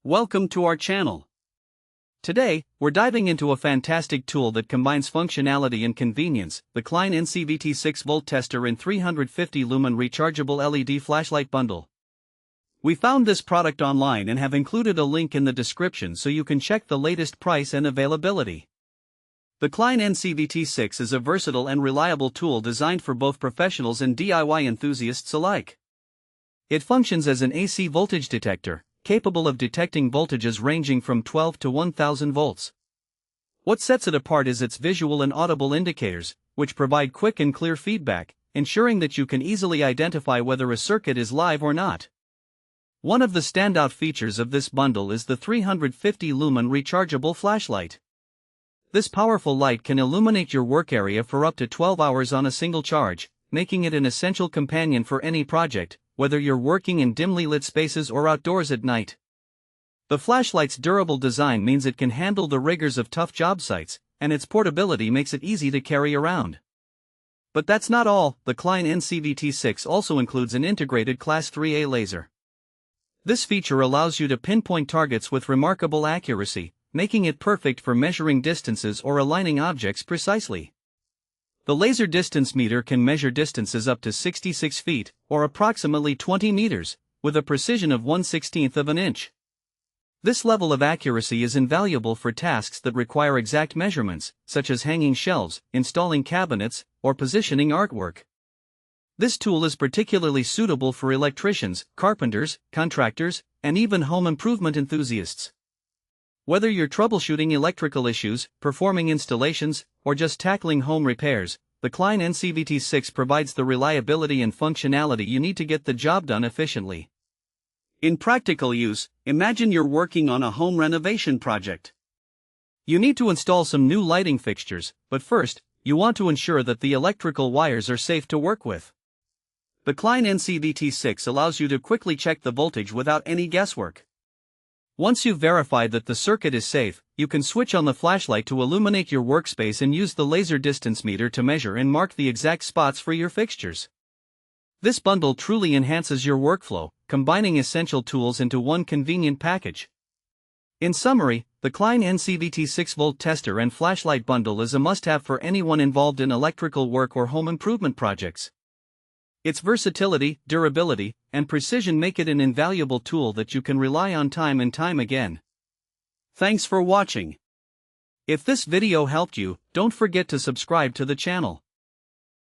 Welcome to our channel. Today, we're diving into a fantastic tool that combines functionality and convenience, the Klein NCVT-6 volt tester in 350 lumen rechargeable LED flashlight bundle. We found this product online and have included a link in the description so you can check the latest price and availability. The Klein NCVT-6 is a versatile and reliable tool designed for both professionals and DIY enthusiasts alike. It functions as an AC voltage detector, capable of detecting voltages ranging from 12 to 1000 volts. What sets it apart is its visual and audible indicators, which provide quick and clear feedback, ensuring that you can easily identify whether a circuit is live or not. One of the standout features of this bundle is the 350 lumen rechargeable flashlight. This powerful light can illuminate your work area for up to 12 hours on a single charge, making it an essential companion for any project, whether you're working in dimly lit spaces or outdoors at night. The flashlight's durable design means it can handle the rigors of tough job sites, and its portability makes it easy to carry around. But that's not all. The Klein NCVT-6 also includes an integrated Class IIIa laser. This feature allows you to pinpoint targets with remarkable accuracy, making it perfect for measuring distances or aligning objects precisely. The laser distance meter can measure distances up to 66 feet, or approximately 20 meters, with a precision of 1/16 of an inch. This level of accuracy is invaluable for tasks that require exact measurements, such as hanging shelves, installing cabinets, or positioning artwork. This tool is particularly suitable for electricians, carpenters, contractors, and even home improvement enthusiasts. Whether you're troubleshooting electrical issues, performing installations, or just tackling home repairs, the Klein NCVT-6 provides the reliability and functionality you need to get the job done efficiently. In practical use, imagine you're working on a home renovation project. You need to install some new lighting fixtures, but first, you want to ensure that the electrical wires are safe to work with. The Klein NCVT-6 allows you to quickly check the voltage without any guesswork. Once you've verified that the circuit is safe, you can switch on the flashlight to illuminate your workspace and use the laser distance meter to measure and mark the exact spots for your fixtures. This bundle truly enhances your workflow, combining essential tools into one convenient package. In summary, the Klein NCVT-6 volt tester and flashlight bundle is a must-have for anyone involved in electrical work or home improvement projects. Its versatility, durability, and precision make it an invaluable tool that you can rely on time and time again. Thanks for watching. If this video helped you, don't forget to subscribe to the channel.